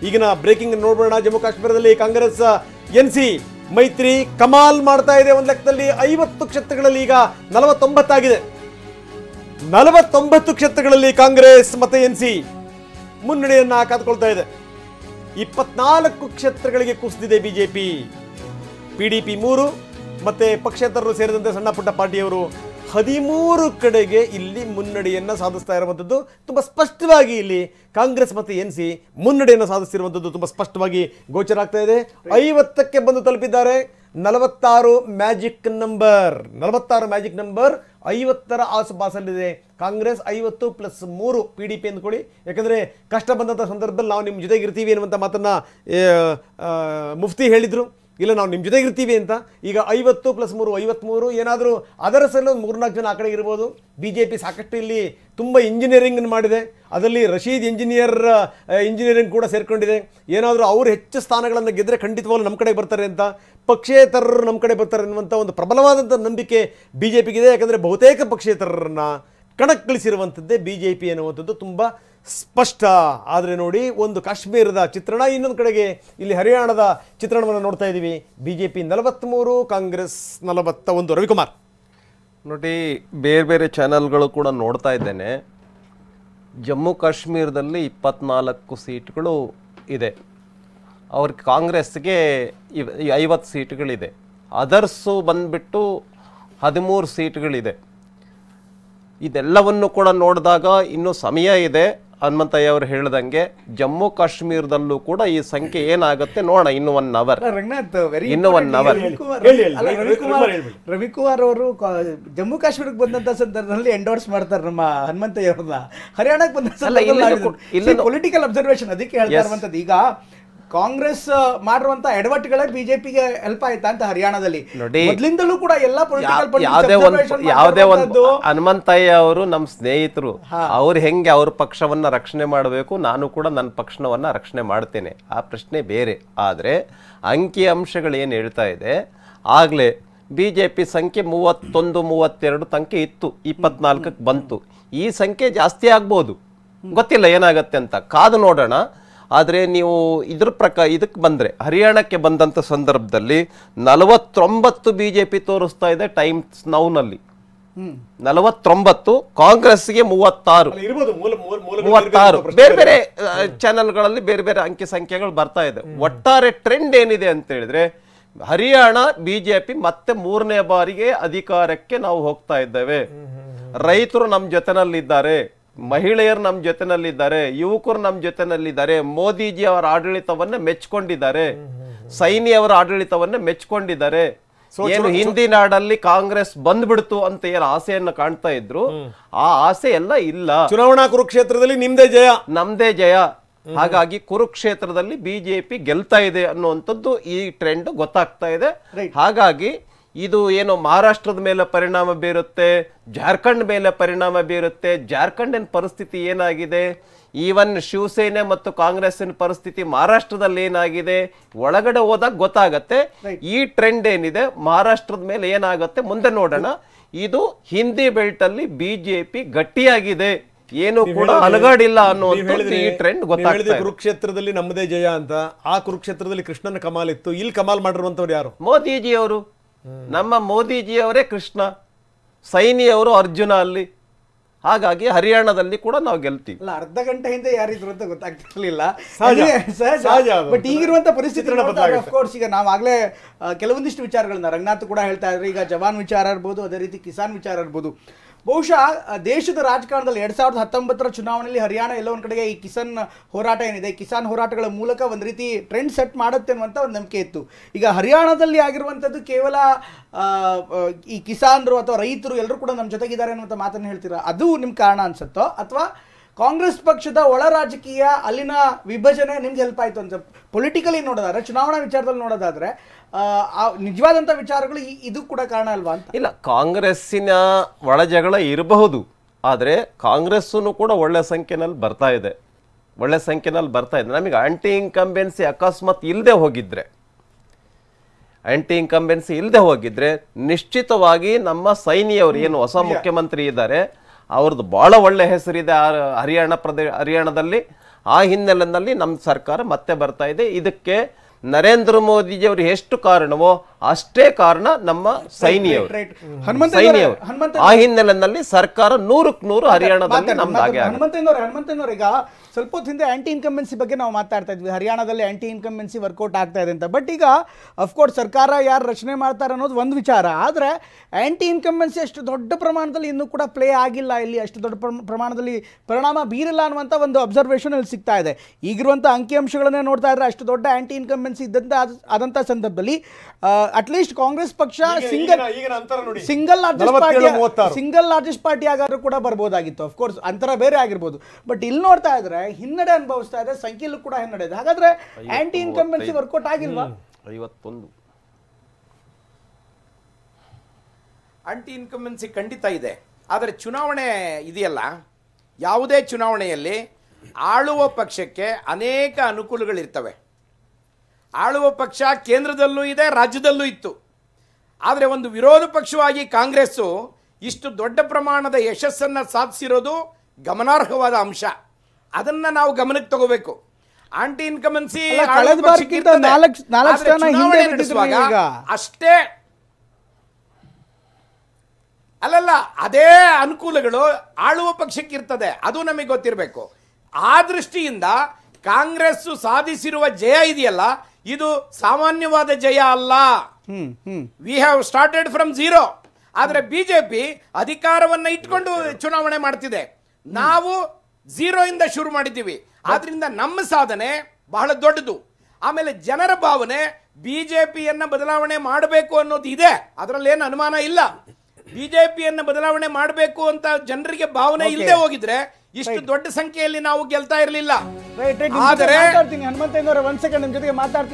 ಈಗಿನ ಬ್ರೇಕಿಂಗ್ ನೋಡೋಣ. ಜಮ್ಮು ಕಾಶ್ಮೀರದಲ್ಲಿ ಕಾಂಗ್ರೆಸ್ NC ಮೈತ್ರಿ ಕಮಾಲ್ ಮಾಡ್ತಾ ಇದೆ. ಒಂದು ಲೆಕ್ಕದಲ್ಲಿ 50 ಕ್ಷೇತ್ರಗಳಲ್ಲಿ ಈಗ 49 ಆಗಿದೆ. 49 ಕ್ಷೇತ್ರಗಳಲ್ಲಿ ಕಾಂಗ್ರೆಸ್ ಮತ್ತೆ NC ಮುನ್ನಡೆಯನ್ನ ಕಾದುಕೊಳ್ತಾ ಇದೆ. 24 ಕ್ಷೇತ್ರಗಳಿಗೆ ಕುಸಿದಿದೆ ಬಿಜೆಪಿ. PDP 3 ಮತ್ತೆ ಪಕ್ಷೇತರರು ಸೇರಿದಂತೆ ಸಣ್ಣ ಪುಟ್ಟ ಪಾರ್ಟಿಯವರು 13 ಕಡೆಗೆ ಇಲ್ಲಿ ಮುನ್ನಡೆಯನ್ನ ಸಾಧಿಸ್ತಾ ಇರುವಂಥದ್ದು ತುಂಬಾ ಸ್ಪಷ್ಟವಾಗಿ ಇಲ್ಲಿ ಕಾಂಗ್ರೆಸ್ ಮತ್ತು NC ಮುನ್ನಡೆಯನ್ನು ಸಾಧಿಸಿರುವಂಥದ್ದು ತುಂಬಾ ಸ್ಪಷ್ಟವಾಗಿ ಗೋಚರ ಆಗ್ತಾ ಇದೆ. 50ಕ್ಕೆ ಬಂದು ತಲುಪಿದ್ದಾರೆ. 46 ಮ್ಯಾಜಿಕ್ ನಂಬರ್ 50ರ ಆಸುಪಾಸಲ್ಲಿದೆ ಕಾಂಗ್ರೆಸ್. 50 + 3 PDP ಅಂದ್ಕೊಳ್ಳಿ. ಯಾಕಂದರೆ ಕಷ್ಟ ಬಂದಂಥ ಸಂದರ್ಭದಲ್ಲಿ ನಾವು ನಿಮ್ಮ ಜೊತೆಗೆ ಇರ್ತೀವಿ ಅನ್ನುವಂಥ ಮಾತನ್ನು ಮುಫ್ತಿ ಹೇಳಿದರು. ಇಲ್ಲ, ನಾವು ನಿಮ್ಮ ಜೊತೆಗೆ ಇರ್ತೀವಿ ಅಂತ. ಈಗ 50 + 3 53. ಏನಾದರೂ ಅದರ ಸಲ 3-4 ಜನ ಆ ಕಡೆ ಇರ್ಬೋದು. BJP ಸಾಕಷ್ಟು ಇಲ್ಲಿ ತುಂಬ ಇಂಜಿನಿಯರಿಂಗ್ ಮಾಡಿದೆ. ಅದರಲ್ಲಿ ರಶೀದ್ ಇಂಜಿನಿಯರಿಂಗ್ ಕೂಡ ಸೇರ್ಕೊಂಡಿದೆ. ಏನಾದರೂ ಅವರು ಹೆಚ್ಚು ಸ್ಥಾನಗಳನ್ನು ಗೆದ್ದರೆ ಖಂಡಿತವಾಗ್ಲೂ ನಮ್ಮ ಕಡೆ ಬರ್ತಾರೆ ಅಂತ, ಪಕ್ಷೇತರರು ನಮ್ಮ ಕಡೆ ಬರ್ತಾರೆ ಅನ್ನುವಂಥ ಒಂದು ಪ್ರಬಲವಾದಂಥ ನಂಬಿಕೆ BJPಗಿದೆ. ಯಾಕಂದರೆ ಬಹುತೇಕ ಪಕ್ಷೇತರರನ್ನು ಕಣಕ್ಕಿಳಿಸಿರುವಂಥದ್ದೇ BJP ಅನ್ನುವಂಥದ್ದು ತುಂಬ ಸ್ಪಷ್ಟ. ಆದರೆ ನೋಡಿ, ಒಂದು ಕಾಶ್ಮೀರದ ಚಿತ್ರಣ, ಇನ್ನೊಂದು ಕಡೆಗೆ ಇಲ್ಲಿ ಹರಿಯಾಣದ ಚಿತ್ರಣವನ್ನು ನೋಡ್ತಾ ಇದ್ದೀವಿ. BJP 43, ಕಾಂಗ್ರೆಸ್ 41. ರವಿಕುಮಾರ್ ನೋಡಿ, ಬೇರೆ ಬೇರೆ ಚಾನೆಲ್ಗಳು ಕೂಡ ನೋಡ್ತಾ ಇದ್ದೇನೆ. ಜಮ್ಮು ಕಾಶ್ಮೀರದಲ್ಲಿ 24 ಸೀಟ್ಗಳು ಇದೆ. ಅವ್ರ ಕಾಂಗ್ರೆಸ್ಗೆ 50 ಸೀಟ್ಗಳಿದೆ. ಅದರ್ಸು ಬಂದ್ಬಿಟ್ಟು 13 ಸೀಟ್ಗಳಿದೆ. ಇದೆಲ್ಲವನ್ನು ಕೂಡ ನೋಡಿದಾಗ ಇನ್ನೂ ಸಮಯ ಇದೆ. ಹನುಮಂತಯ್ಯ ಅವರು ಹೇಳ್ದಂಗೆ ಜಮ್ಮು ಕಾಶ್ಮೀರದಲ್ಲೂ ಕೂಡ ಈ ಸಂಖ್ಯೆ ಏನಾಗುತ್ತೆ ನೋಡೋಣ. ಇನ್ನು 1 ಅವರ್, ಇನ್ನು 1 ಅವರ್. ರವಿಕುಮಾರ್ ಅವರು ಜಮ್ಮು ಕಾಶ್ಮೀರಕ್ಕೆ ಬಂದಂತ ಸಂದರ್ಭದಲ್ಲಿ ಎಂಡೋರ್ಸ್ ಮಾಡ್ತಾರೆ ನಮ್ಮ ಹನುಮಂತಯ್ಯ ಅವ್ರನ್ನ. ಹರಿಯಾಣಕ್ಕೆ ಬಂದ ಸಂದರ್ಭದಲ್ಲಿ ಪೊಲಿಟಿಕಲ್ ಅಬ್ಸರ್ವೇಷನ್ ಅದಕ್ಕೆ ಹೇಳ್ತಾ ಇರುವಂತದ್ದು. ಈಗ ಕಾಂಗ್ರೆಸ್ ಮಾಡಿರುವಂತ ಎಡವಟ್ಟುಗಳೇ ಬಿಜೆಪಿಗೆ ಹೆಲ್ಪ್ ಆಯ್ತಾ ಅಂತ ಹರಿಯಾಣದಲ್ಲಿ ಮೊದಲಿಂದಲೂ ಕೂಡ ಎಲ್ಲಾ ಯಾವುದೇ ಒಂದು ಹನುಮಂತಯ್ಯ ಅವರು ನಮ್ಮ ಸ್ನೇಹಿತರು. ಅವ್ರು ಹೆಂಗೆ ಅವ್ರ ಪಕ್ಷವನ್ನ ರಕ್ಷಣೆ ಮಾಡಬೇಕು, ನಾನು ಕೂಡ ನನ್ನ ಪಕ್ಷವನ್ನ ರಕ್ಷಣೆ ಮಾಡ್ತೇನೆ, ಆ ಪ್ರಶ್ನೆ ಬೇರೆ. ಆದ್ರೆ ಅಂಕಿ ಅಂಶಗಳು ಏನ್ ಹೇಳ್ತಾ ಇದೆ, ಆಗ್ಲೇ ಬಿಜೆಪಿ ಸಂಖ್ಯೆ 31-32 ತನಕ ಇತ್ತು, 24ಕ್ಕೆ ಬಂತು. ಈ ಸಂಖ್ಯೆ ಜಾಸ್ತಿ ಆಗ್ಬೋದು, ಗೊತ್ತಿಲ್ಲ ಏನಾಗತ್ತೆ ಅಂತ, ಕಾದು ನೋಡೋಣ. ಆದರೆ ನೀವು ಇದ್ರ ಇದಕ್ಕೆ ಬಂದರೆ, ಹರಿಯಾಣಕ್ಕೆ ಬಂದಂಥ ಸಂದರ್ಭದಲ್ಲಿ 49 BJP ತೋರಿಸ್ತಾ ಇದೆ ಟೈಮ್ಸ್ ನೌನಲ್ಲಿ. 49, ಕಾಂಗ್ರೆಸ್ಗೆ 36. ಬೇರೆ ಬೇರೆ ಚಾನೆಲ್ಗಳಲ್ಲಿ ಬೇರೆ ಬೇರೆ ಅಂಕಿ ಸಂಖ್ಯೆಗಳು ಬರ್ತಾ ಇದೆ. ಒಟ್ಟಾರೆ ಟ್ರೆಂಡ್ ಏನಿದೆ ಅಂತ ಹೇಳಿದ್ರೆ, ಹರಿಯಾಣ ಬಿಜೆಪಿ ಮತ್ತೆ 3ನೇ ಬಾರಿಗೆ ಅಧಿಕಾರಕ್ಕೆ ನಾವು ಹೋಗ್ತಾ ಇದ್ದೇವೆ. ರೈತರು ನಮ್ಮ ಜೊತೆನಲ್ಲಿದ್ದಾರೆ, ಮಹಿಳೆಯರು ನಮ್ಮ ಜೊತೆನಲ್ಲಿದ್ದಾರೆ, ಯುವಕರು ನಮ್ಮ ಜೊತೆನಲ್ಲಿದ್ದಾರೆ. ಮೋದಿಜಿ ಅವರ ಆಡಳಿತವನ್ನ ಮೆಚ್ಕೊಂಡಿದ್ದಾರೆ, ಸೈನಿ ಅವರ ಆಡಳಿತವನ್ನ ಮೆಚ್ಕೊಂಡಿದ್ದಾರೆ. ಏನು ಹಿಂದಿ ನಾಡಲ್ಲಿ ಕಾಂಗ್ರೆಸ್ ಬಂದ್ಬಿಡ್ತು ಅಂತ ಏನು ಆಸೆಯನ್ನ ಕಾಣ್ತಾ ಇದ್ರು, ಆ ಆಸೆ ಎಲ್ಲ ಇಲ್ಲ. ಚುನಾವಣಾ ಕುರುಕ್ಷೇತ್ರದಲ್ಲಿ ನಮ್ದೇ ಜಯ. ಹಾಗಾಗಿ ಕುರುಕ್ಷೇತ್ರದಲ್ಲಿ ಬಿಜೆಪಿ ಗೆಲ್ತಾ ಇದೆ ಅನ್ನುವಂಥದ್ದು ಈ ಟ್ರೆಂಡ್ ಗೊತ್ತಾಗ್ತಾ ಇದೆ. ಹಾಗಾಗಿ ಇದು ಏನು ಮಹಾರಾಷ್ಟ್ರದ ಮೇಲೆ ಪರಿಣಾಮ ಬೀರುತ್ತೆ, ಜಾರ್ಖಂಡ್ ಮೇಲೆ ಪರಿಣಾಮ ಬೀರುತ್ತೆ. ಜಾರ್ಖಂಡಿನ ಪರಿಸ್ಥಿತಿ ಏನಾಗಿದೆ, ಈವನ್ ಶಿವಸೇನೆ ಮತ್ತು ಕಾಂಗ್ರೆಸ್ಸಿನ ಪರಿಸ್ಥಿತಿ ಮಹಾರಾಷ್ಟ್ರದಲ್ಲಿ ಏನಾಗಿದೆ, ಒಳಗಡೆ ಹೋದಾಗ ಗೊತ್ತಾಗತ್ತೆ. ಈ ಟ್ರೆಂಡ್ ಏನಿದೆ ಮಹಾರಾಷ್ಟ್ರದ ಮೇಲೆ ಏನಾಗುತ್ತೆ ಮುಂದೆ ನೋಡೋಣ. ಇದು ಹಿಂದಿ ಬೆಲ್ಟ್ ಅಲ್ಲಿ ಬಿಜೆಪಿ ಗಟ್ಟಿಯಾಗಿದೆ, ಏನು ಕೂಡ ಅಲಗಾಡಿಲ್ಲ ಅನ್ನುವಂಥದ್ದು ಈ ಟ್ರೆಂಡ್ ಗೊತ್ತಾಗ್ತದೆ. ಕುರುಕ್ಷೇತ್ರದಲ್ಲಿ ನಮ್ಮದೇ ಜಯ ಅಂತ. ಆ ಕುರುಕ್ಷೇತ್ರದಲ್ಲಿ ಕೃಷ್ಣನ ಕಮಾಲ್ ಇತ್ತು, ಇಲ್ಲಿ ಕಮಾಲ್ ಮಾಡಿರುವಂತವ್ರು ಯಾರು? ಮೋದಿಜಿ ಅವರು. ನಮ್ಮ ಮೋದಿಜಿ ಅವರೇ ಕೃಷ್ಣ, ಸೈನಿ ಅವರು ಅರ್ಜುನ ಅಲ್ಲಿ. ಹಾಗಾಗಿ ಹರಿಯಾಣದಲ್ಲಿ ಕೂಡ ನಾವು ಗೆಲ್ತೀವಿ. ಅಲ್ಲ, ಅರ್ಧ ಗಂಟೆ ಹಿಂದೆ ಯಾರಿದ್ರು ಅಂತ ಗೊತ್ತಾಗ್ತಿರ್ಲಿಲ್ಲ. ಬಟ್ ಈಗಿರುವಂತ ಪರಿಸ್ಥಿತಿ ಅಫ್ಕೋರ್ಸ್ ಈಗ ನಾವಾಗಲೇ ಕೆಲವೊಂದಿಷ್ಟು ವಿಚಾರಗಳನ್ನ ರಂಗನಾಥ್ ಕೂಡ ಹೇಳ್ತಾ ಇದ್ರು. ಈಗ ಜವಾನ್ ವಿಚಾರ ಇರ್ಬೋದು, ಅದೇ ರೀತಿ ಕಿಸಾನ್ ವಿಚಾರ ಇರ್ಬೋದು. ಬಹುಶಃ ದೇಶದ ರಾಜಕಾರಣದಲ್ಲಿ 2019ರ ಚುನಾವಣೆಯಲ್ಲಿ ಹರಿಯಾಣ ಎಲ್ಲೋ ಒಂದು ಕಡೆಗೆ ಈ ಕಿಸಾನ್ ಹೋರಾಟ ಏನಿದೆ, ಕಿಸಾನ್ ಹೋರಾಟಗಳ ಮೂಲಕ ಒಂದು ರೀತಿ ಟ್ರೆಂಡ್ ಸೆಟ್ ಮಾಡುತ್ತೆ ಅನ್ನುವಂಥ ಒಂದು ನಂಬಿಕೆ ಇತ್ತು. ಈಗ ಹರಿಯಾಣದಲ್ಲಿ ಆಗಿರುವಂಥದ್ದು ಕೇವಲ ಈ ಕಿಸಾನರು ಅಥವಾ ರೈತರು ಎಲ್ಲರೂ ಕೂಡ ನಮ್ಮ ಜೊತೆಗಿದ್ದಾರೆ ಅನ್ನುವಂಥ ಮಾತನ್ನು ಹೇಳ್ತೀರಾ, ಅದು ನಿಮ್ಮ ಕಾರಣ ಅನ್ಸುತ್ತೋ ಅಥವಾ ಕಾಂಗ್ರೆಸ್ ಪಕ್ಷದ ಒಳ ರಾಜಕೀಯ ಅಲ್ಲಿನ ವಿಭಜನೆ ನಿಮ್ಗೆ ಹೆಲ್ಪ್ ಆಯಿತು ಅಂತ? ಪೊಲಿಟಿಕಲಿ ನೋಡೋದಾದ್ರೆ, ಚುನಾವಣಾ ವಿಚಾರದಲ್ಲಿ ನೋಡೋದಾದ್ರೆ ನಿಜವಾದಂಥ ವಿಚಾರಗಳು ಇದು ಕೂಡ ಕಾರಣ ಅಲ್ವಾ ಅಂತ? ಇಲ್ಲ, ಕಾಂಗ್ರೆಸ್ಸಿನ ಒಳಜಗಳ ಇರಬಹುದು, ಆದರೆ ಕಾಂಗ್ರೆಸ್ಸು ಕೂಡ ಒಳ್ಳೆ ಸಂಖ್ಯೆನಲ್ಲಿ ಬರ್ತಾ ಇದೆ, ನಮಗೆ ಆಂಟಿ ಇನ್ಕಂಬೆನ್ಸಿ ಅಕಸ್ಮಾತ್ ಇಲ್ಲದೆ ಹೋಗಿದ್ರೆ ನಿಶ್ಚಿತವಾಗಿ ನಮ್ಮ ಸೈನಿಯವರು ಏನು ಹೊಸ ಮುಖ್ಯಮಂತ್ರಿ ಇದ್ದಾರೆ ಅವ್ರದ್ದು ಬಹಳ ಒಳ್ಳೆ ಹೆಸರಿದೆ ಹರಿಯಾಣದಲ್ಲಿ. ಆ ಹಿನ್ನೆಲೆಯಲ್ಲಿ ನಮ್ಮ ಸರ್ಕಾರ ಮತ್ತೆ ಬರ್ತಾ ಇದೆ. ಇದಕ್ಕೆ ನರೇಂದ್ರ ಮೋದಿಜಿಯವರು ಎಷ್ಟು ಕಾರಣವೋ ಅಷ್ಟೇ ಕಾರಣ ನಮ್ಮ ಸೈನಿಯವರು. ಆ ಹಿನ್ನೆಲೆಯಲ್ಲಿ ಸರ್ಕಾರ 100% ಹರಿಯಾಣದಲ್ಲಿ ನಮ್ದಾಗೆ. ಹನುಮಂತನವ್ರ ಈಗ ಸ್ವಲ್ಪ ಹೊತ್ತು ಹಿಂದೆ ಆಂಟಿ ಇನ್ಕಂಬೆನ್ಸಿ ಬಗ್ಗೆ ನಾವು ಮಾತಾಡ್ತಾ ಇದ್ವಿ, ಹರಿಯಾಣದಲ್ಲಿ ಆಂಟಿ ಇನ್ಕಂಬೆನ್ಸಿ ವರ್ಕೌಟ್ ಆಗ್ತಾ ಇದೆ ಅಂತ. ಬಟ್ ಈಗ ಅಫ್ಕೋರ್ಸ್ ಸರ್ಕಾರ ಯಾರು ರಚನೆ ಮಾಡ್ತಾರೆ ಅನ್ನೋದು ಒಂದು ವಿಚಾರ, ಆದರೆ ಆಂಟಿ ಇನ್ಕಂಬೆನ್ಸಿ ಅಷ್ಟು ದೊಡ್ಡ ಪ್ರಮಾಣದಲ್ಲಿ ಇನ್ನೂ ಕೂಡ ಪ್ಲೇ ಆಗಿಲ್ಲ, ಇಲ್ಲಿ ಅಷ್ಟು ದೊಡ್ಡ ಪ್ರಮಾಣದಲ್ಲಿ ಪರಿಣಾಮ ಬೀರಿಲ್ಲ ಅನ್ನುವಂಥ ಒಂದು ಅಬ್ಸರ್ವೇಷನ್ ಇಲ್ಲಿ ಸಿಗ್ತಾ ಇದೆ. ಈಗಿರುವಂಥ ಅಂಕಿಅಂಶಗಳನ್ನೇ ನೋಡ್ತಾ ಇದ್ರೆ ಅಷ್ಟು ದೊಡ್ಡ ಆಂಟಿ ಇನ್ಕಂಬೆನ್ಸಿ ಆದಂಥ ಸಂದರ್ಭದಲ್ಲಿ ಅಟ್ಲೀಸ್ಟ್ ಕಾಂಗ್ರೆಸ್ ಪಕ್ಷ ಸಿಂಗಲ್ ಲಾರ್ಜೆಸ್ಟ್ ಪಾರ್ಟಿ ಆಗಾದ್ರೂ ಕೂಡ ಬರ್ಬೋದಾಗಿತ್ತು. ಅಫ್ಕೋರ್ಸ್ ಅಂತರ ಬೇರೆ ಆಗಿರ್ಬೋದು. ಬಟ್ ಇಲ್ಲಿ ನೋಡ್ತಾ ಇದ್ರೆ ಹಿನ್ನಡೆ ಅನುಭವಿಸ್ತಾ ಇದೆ, ಸಂಖ್ಯೆಯಲ್ಲೂ ಕೂಡ ಹಿನ್ನಡೆ ಇದೆ. ಹಾಗಾದ್ರೆ ಆಂಟಿ ಇನ್ಕಂಬೆನ್ಸಿ ವರ್ಕೌಟ್ ಆಗಿಲ್ವಾ? 51 ಆಂಟಿ ಇನ್ಕಂಬೆನ್ಸಿ ಖಂಡಿತ ಇದೆ. ಆದರೆ ಚುನಾವಣೆ ಇದೆಯಲ್ಲ, ಯಾವುದೇ ಚುನಾವಣೆಯಲ್ಲಿ ಆಳುವ ಪಕ್ಷಕ್ಕೆ ಅನೇಕ ಅನುಕೂಲಗಳಿರ್ತವೆ. ಆಳುವ ಪಕ್ಷ ಕೇಂದ್ರದಲ್ಲೂ ಇದೆ, ರಾಜ್ಯದಲ್ಲೂ ಇತ್ತು. ಆದರೆ ಒಂದು ವಿರೋಧ ಪಕ್ಷವಾಗಿ ಕಾಂಗ್ರೆಸ್ಸು ಇಷ್ಟು ದೊಡ್ಡ ಪ್ರಮಾಣದ ಯಶಸ್ಸನ್ನು ಸಾಧಿಸಿರೋದು ಗಮನಾರ್ಹವಾದ ಅಂಶ. ಅದನ್ನ ನಾವು ಗಮನಕ್ಕೆ ತಗೋಬೇಕು. ಆಂಟಿ ಇನ್ಕಮೆನ್ಸಿ ಅಷ್ಟೇ ಅಲ್ಲಲ್ಲ, ಅದೇ ಅನುಕೂಲಗಳು ಆಳುವ ಪಕ್ಷಕ್ಕಿರ್ತದೆ, ಅದು ನಮಗೆ ಗೊತ್ತಿರಬೇಕು. ಆ ದೃಷ್ಟಿಯಿಂದ ಕಾಂಗ್ರೆಸ್ ಸಾಧಿಸಿರುವ ಜಯ ಇದೆಯಲ್ಲ, ಇದು ಸಾಮಾನ್ಯವಾದ ಜಯ ಅಲ್ಲ. We have started from zero. ಆದರೆ ಬಿಜೆಪಿ ಅಧಿಕಾರವನ್ನ ಇಟ್ಕೊಂಡು ಚುನಾವಣೆ ಮಾಡ್ತಿದೆ. ನಾವು ಝೀರೋ ಇಂದ ಶುರು ಮಾಡಿದ್ದೀವಿ. ಆದ್ರಿಂದ ನಮ್ಮ ಸಾಧನೆ ಬಹಳ ದೊಡ್ಡದು. ಆಮೇಲೆ ಜನರ ಭಾವನೆ ಬಿಜೆಪಿಯನ್ನ ಬದಲಾವಣೆ ಮಾಡಬೇಕು ಅನ್ನೋದು ಇದೆ, ಅದರಲ್ಲೇನು ಅನುಮಾನ ಇಲ್ಲ. ಬಿಜೆಪಿಯನ್ನ ಬದಲಾವಣೆ ಮಾಡಬೇಕು ಅಂತ ಜನರಿಗೆ ಭಾವನೆ ಇಲ್ಲದೆ ಹೋಗಿದ್ರೆ ಇಷ್ಟು ದೊಡ್ಡ ಸಂಖ್ಯೆಯಲ್ಲಿ ನಾವು ಗೆಲ್ತಾ ಇರಲಿಲ್ಲ. ಆದರೆ ಹನುಮಂತಯ್ಯನವರ 1 ಸೆಕೆಂಡ್ ನಿಮ್ಮ ಜೊತೆಗೆ ಮಾತಾಡ್ತೀನಿ.